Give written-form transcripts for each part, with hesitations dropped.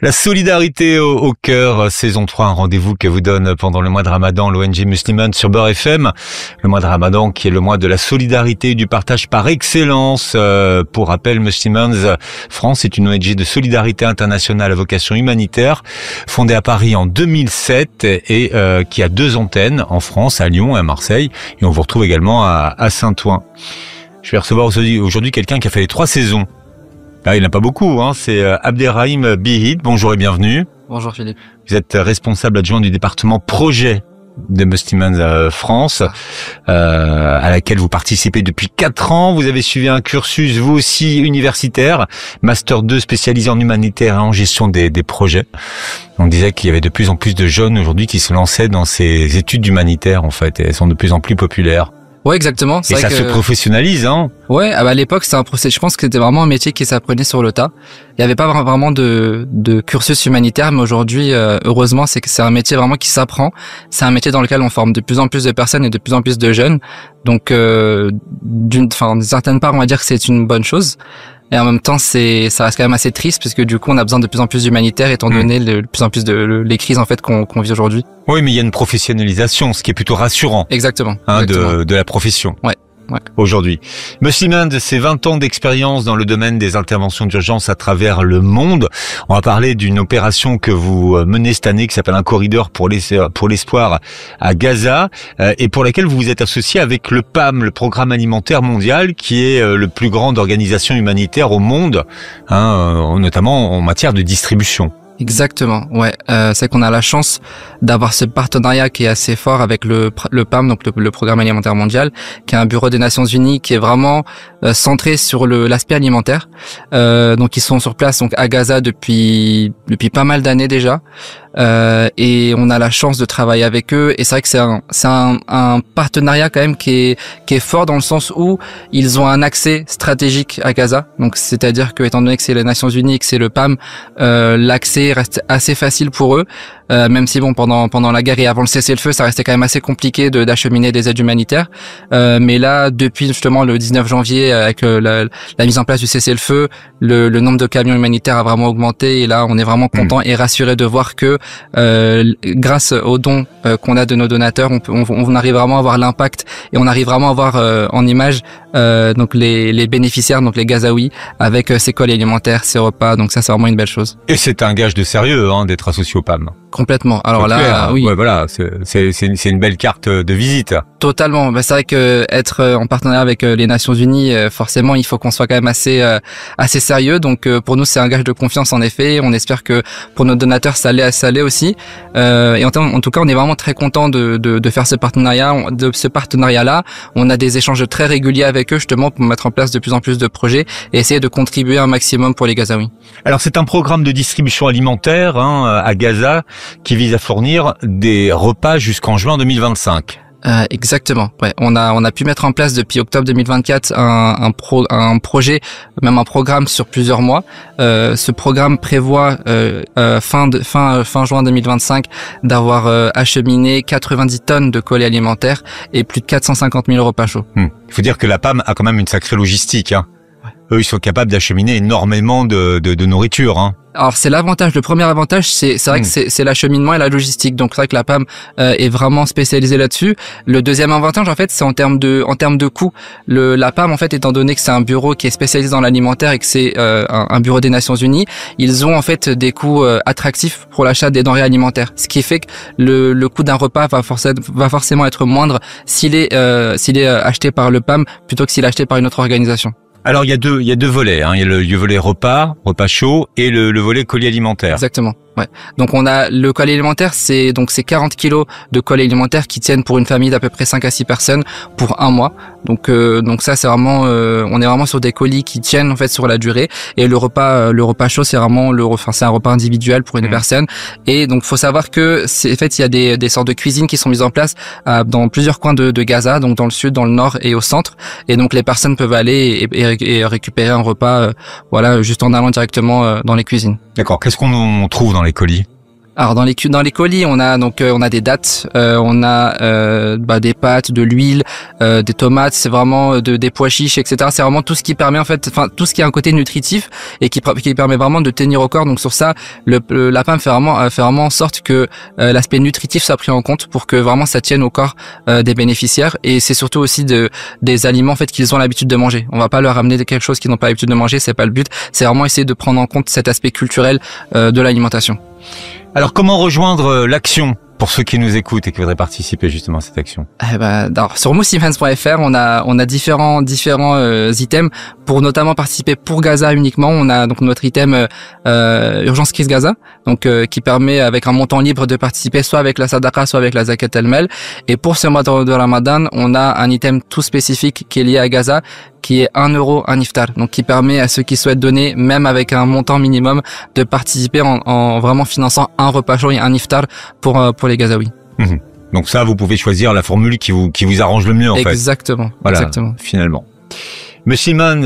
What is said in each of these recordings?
La solidarité au cœur, saison 3, un rendez-vous que vous donne pendant le mois de Ramadan l'ONG Muslimane sur Beurre FM. Le mois de Ramadan qui est le mois de la solidarité et du partage par excellence. Pour rappel, Muslimane France est une ONG de solidarité internationale à vocation humanitaire, fondée à Paris en 2007 et qui a 2 antennes en France, à Lyon et à Marseille. Et on vous retrouve également à Saint-Ouen. Je vais recevoir aujourd'hui quelqu'un qui a fait les 3 saisons. Ah, il n'y en a pas beaucoup, hein. C'est Abderrahim Bihid. Bonjour et bienvenue. Bonjour Philippe. Vous êtes responsable adjoint du département projet de Muslimane France, à laquelle vous participez depuis 4 ans. Vous avez suivi un cursus, vous aussi, universitaire, Master 2 spécialisé en humanitaire et en gestion des projets. On disait qu'il y avait de plus en plus de jeunes aujourd'hui qui se lançaient dans ces études humanitaires, en fait, et elles sont de plus en plus populaires. Ouais, exactement. Et ça se professionnalise, hein. Ouais, à l'époque, c'était un procès. Je pense que c'était vraiment un métier qui s'apprenait sur le tas. Il n'y avait pas vraiment de cursus humanitaire, mais aujourd'hui, heureusement, c'est un métier vraiment qui s'apprend. C'est un métier dans lequel on forme de plus en plus de personnes et de plus en plus de jeunes. Donc, d'une certaine part, on va dire que c'est une bonne chose. Et en même temps, ça reste quand même assez triste parce que du coup, on a besoin de plus en plus d'humanitaires étant donné de plus en plus les crises en fait qu'on vit aujourd'hui. Oui, mais il y a une professionnalisation, ce qui est plutôt rassurant. Exactement. Hein, exactement. De la profession. Ouais. Aujourd'hui. Muslimane, c'est 20 ans d'expérience dans le domaine des interventions d'urgence à travers le monde. On va parler d'une opération que vous menez cette année qui s'appelle un corridor pour l'espoir à Gaza et pour laquelle vous vous êtes associé avec le PAM, le Programme alimentaire mondial, qui est le plus grande organisation humanitaire au monde, hein, notamment en matière de distribution. Exactement, ouais. C'est qu'on a la chance d'avoir ce partenariat qui est assez fort avec le PAM, donc le Programme alimentaire mondial, qui est un bureau des Nations Unies qui est vraiment centré sur l'aspect alimentaire. Donc ils sont sur place donc à Gaza depuis pas mal d'années déjà. Et on a la chance de travailler avec eux, et c'est vrai que c'est un partenariat quand même qui est fort dans le sens où ils ont un accès stratégique à Gaza. Donc c'est-à-dire que étant donné que c'est les Nations Unies et que c'est le PAM, l'accès reste assez facile pour eux, même si bon pendant la guerre et avant le cessez-le-feu, ça restait quand même assez compliqué d'acheminer des aides humanitaires. Mais là, depuis justement le 19 janvier, avec la mise en place du cessez-le-feu, le nombre de camions humanitaires a vraiment augmenté, et là on est vraiment content et rassuré de voir que grâce aux dons qu'on a de nos donateurs, on arrive vraiment à voir l'impact, et on arrive vraiment à voir en image donc les bénéficiaires, donc les Gazaouis, avec ces colis alimentaires, ces repas. Donc ça, c'est vraiment une belle chose. Et c'est un gage de sérieux, hein, d'être associé au PAM. Complètement. Alors là, clair. oui. Ouais, voilà, c'est une belle carte de visite. Totalement. C'est vrai que être en partenariat avec les Nations Unies, forcément, il faut qu'on soit quand même assez sérieux. Donc pour nous, c'est un gage de confiance en effet. On espère que pour nos donateurs, ça l'est aussi. Et en tout cas, on est vraiment très content de faire ce partenariat-là. On a des échanges très réguliers avec eux justement pour mettre en place de plus en plus de projets et essayer de contribuer un maximum pour les Gazaouis. Alors c'est un programme de distribution alimentaire, hein, à Gaza, qui vise à fournir des repas jusqu'en juin 2025. Exactement. Ouais, on a pu mettre en place depuis octobre 2024 un projet, même un programme sur plusieurs mois. Ce programme prévoit fin juin 2025 d'avoir acheminé 90 tonnes de colis alimentaires et plus de 450 000 repas chauds. Il faut dire que la PAM a quand même une sacrée logistique, hein. Eux, ils sont capables d'acheminer énormément de nourriture, hein. Alors c'est l'avantage, le premier avantage, c'est vrai que c'est l'acheminement et la logistique. Donc c'est vrai que la PAM est vraiment spécialisée là-dessus. Le deuxième avantage en fait, c'est en termes de coût. La PAM en fait, étant donné que c'est un bureau qui est spécialisé dans l'alimentaire et que c'est un bureau des Nations Unies, ils ont en fait des coûts attractifs pour l'achat des denrées alimentaires. Ce qui fait que le coût d'un repas va forcément être moindre s'il est acheté par le PAM plutôt que s'il est acheté par une autre organisation. Alors il y a deux volets, hein. Il y a le volet repas chaud, et le volet colis alimentaire. Exactement. Ouais. Donc on a le colis alimentaire, c'est 40 kilos de colis alimentaires qui tiennent pour une famille d'à peu près 5 à 6 personnes pour un mois. Donc ça c'est vraiment on est vraiment sur des colis qui tiennent en fait sur la durée. Et le repas chaud, c'est vraiment c'est un repas individuel pour une personne. Et donc faut savoir que en fait il y a des sortes de cuisines qui sont mises en place dans plusieurs coins de Gaza, donc dans le sud, dans le nord et au centre. Et donc les personnes peuvent aller et récupérer un repas juste en allant directement dans les cuisines. D'accord. Qu'est-ce qu'on trouve dans les colis? Alors dans les colis, on a des dattes, on a des pâtes, de l'huile, des tomates, c'est vraiment des pois chiches, etc. C'est vraiment tout ce qui permet tout ce qui a un côté nutritif et qui permet vraiment de tenir au corps. Donc sur ça, la PAM fait vraiment en sorte que l'aspect nutritif soit pris en compte pour que vraiment ça tienne au corps des bénéficiaires. Et c'est surtout aussi des aliments en fait qu'ils ont l'habitude de manger. On va pas leur amener quelque chose qu'ils n'ont pas l'habitude de manger, c'est pas le but. C'est vraiment essayer de prendre en compte cet aspect culturel de l'alimentation. Alors comment rejoindre l'action pour ceux qui nous écoutent et qui voudraient participer justement à cette action? Alors, sur muslimhands.fr, on a différents items pour notamment participer pour Gaza uniquement. On a donc notre item urgence crise Gaza, donc qui permet avec un montant libre de participer soit avec la sadaqa, soit avec la zakat al-mal. Et pour ce mois de Ramadan, on a un item tout spécifique qui est lié à Gaza, qui est 1 euro un iftar, donc qui permet à ceux qui souhaitent donner, même avec un montant minimum, de participer en vraiment finançant un repas chaud et un iftar pour les Gazaouis. Mmh. Donc ça, vous pouvez choisir la formule qui vous arrange le mieux en fait. Exactement. Voilà, exactement. Finalement. Musliman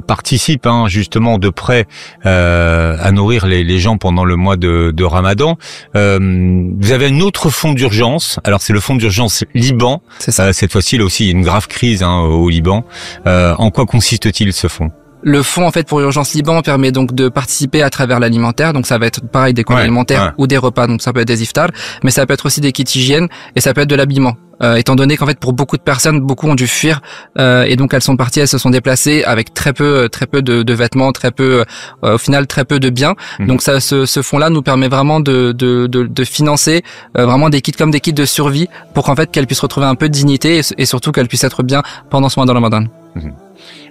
participe justement de près à nourrir les gens pendant le mois de Ramadan. Vous avez un autre fonds d'urgence. Alors c'est le fonds d'urgence Liban. C'est ça. Cette fois-ci, là aussi, il y a une grave crise au Liban. En quoi consiste-t-il ce fonds? Le fonds en fait pour Urgence Liban permet donc de participer à travers l'alimentaire, donc ça va être pareil des colis alimentaires ou des repas, donc ça peut être des iftars, mais ça peut être aussi des kits hygiène et ça peut être de l'habillement. Étant donné qu'en fait pour beaucoup de personnes, beaucoup ont dû fuir et donc elles se sont déplacées avec très peu de vêtements, au final très peu de biens. Donc ça, ce fonds-là nous permet vraiment de financer vraiment des kits comme des kits de survie pour qu'en fait qu'elles puissent retrouver un peu de dignité et surtout qu'elles puissent être bien pendant ce mois de Ramadan.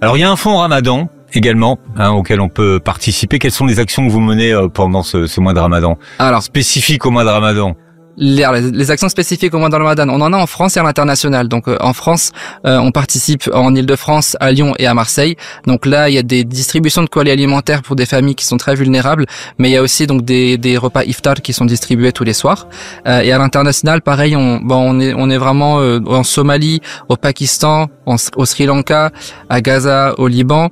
Alors il y a un fonds Ramadan également auquel on peut participer. Quelles sont les actions que vous menez pendant ce mois de Ramadan? Alors spécifique au mois de Ramadan. Les actions spécifiques au mois de Ramadan, on en a en France et à l'international. Donc en France, on participe en Île-de-France, à Lyon et à Marseille. Donc là, il y a des distributions de colis alimentaires pour des familles qui sont très vulnérables, mais il y a aussi donc des repas iftar qui sont distribués tous les soirs. Et à l'international, pareil, on est vraiment en Somalie, au Pakistan, au Sri Lanka, à Gaza, au Liban.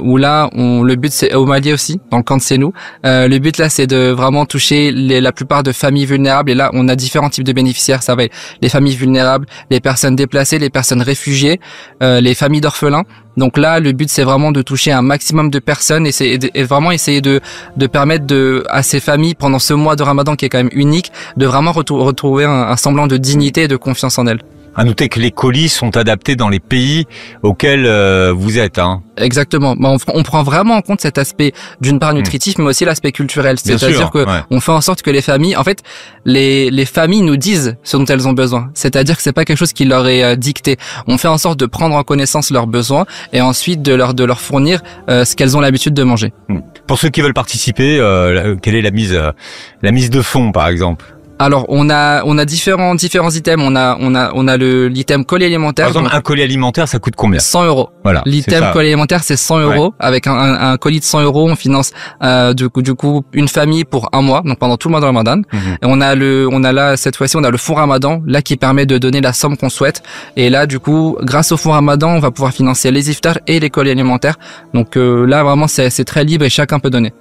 Où là, le but c'est au Mali aussi, dans le camp de Sénou. Le but là, c'est de vraiment toucher la plupart de familles vulnérables. Et là, on a différents types de bénéficiaires. Ça va être les familles vulnérables, les personnes déplacées, les personnes réfugiées, les familles d'orphelins. Donc là, le but c'est vraiment de toucher un maximum de personnes et vraiment essayer de permettre à ces familles pendant ce mois de Ramadan qui est quand même unique, de vraiment retrouver un semblant de dignité et de confiance en elles. À noter que les colis sont adaptés dans les pays auxquels vous êtes. Exactement. On prend vraiment en compte cet aspect d'une part nutritif, mais aussi l'aspect culturel. C'est-à-dire que on fait en sorte que les familles, en fait, les familles nous disent ce dont elles ont besoin. C'est-à-dire que c'est pas quelque chose qui leur est dicté. On fait en sorte de prendre en connaissance leurs besoins et ensuite de leur fournir ce qu'elles ont l'habitude de manger. Pour ceux qui veulent participer, quelle est la mise de fonds, par exemple? Alors on a différents items. On a l'item colis alimentaire. Par exemple, un colis alimentaire, ça coûte combien? 100 euros. Voilà. L'item colis alimentaire, c'est 100 euros. Avec un colis de 100 euros, on finance du coup une famille pour un mois, donc pendant tout le mois de Ramadan. Et on a là cette fois-ci, on a le fonds Ramadan là qui permet de donner la somme qu'on souhaite. Et là, du coup, grâce au fonds Ramadan, on va pouvoir financer les iftars et les colis alimentaires. Donc là, vraiment, c'est très libre et chacun peut donner.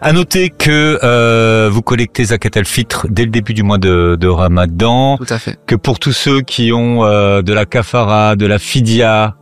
À noter que vous collectez zakat al-fitr dès le début du mois de Ramadan. Tout à fait. Que pour tous ceux qui ont de la kafara, de la fidia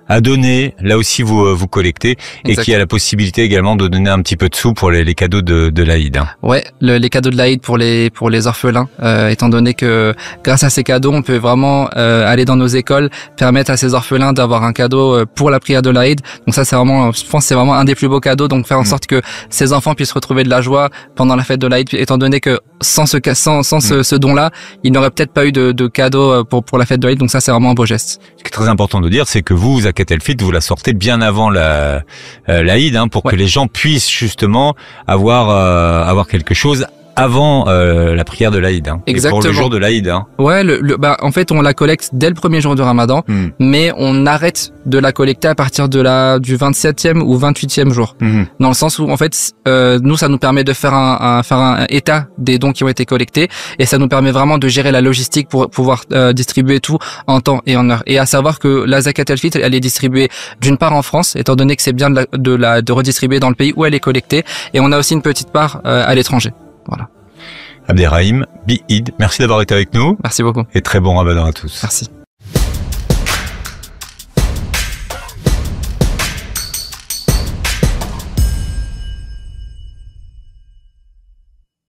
à donner, là aussi vous collectez. Exactement. Et qui a la possibilité également de donner un petit peu de sous pour les cadeaux de l'Aïd. Ouais, les cadeaux de l'Aïd pour les orphelins, étant donné que grâce à ces cadeaux, on peut vraiment aller dans nos écoles, permettre à ces orphelins d'avoir un cadeau pour la prière de l'Aïd. Donc ça, je pense que c'est vraiment un des plus beaux cadeaux. Donc faire en sorte que ces enfants puissent retrouver de la joie pendant la fête de l'Aïd, étant donné que sans ce don-là, il n'aurait peut-être pas eu de cadeau pour la fête de l'Aïd. Donc ça, c'est vraiment un beau geste. Ce qui est très important de dire, c'est que vous, zakat al-fitr, vous la sortez bien avant l'Aïd, pour que les gens puissent justement avoir quelque chose avant la prière de l'Aïd. Exactement. Et pour le jour de l'Aïd. Ouais, en fait, on la collecte dès le premier jour de Ramadan, mais on arrête de la collecter à partir du 27e ou 28e jour. Dans le sens où, en fait, nous, ça nous permet de faire un état des dons qui ont été collectés, et ça nous permet vraiment de gérer la logistique pour pouvoir distribuer tout en temps et en heure. Et à savoir que la zakat al-fitr, elle est distribuée d'une part en France, étant donné que c'est bien de redistribuer dans le pays où elle est collectée, et on a aussi une petite part à l'étranger. Voilà. Abderrahim Bihid. Merci d'avoir été avec nous. Merci beaucoup. Et très bon Ramadan à tous. Merci.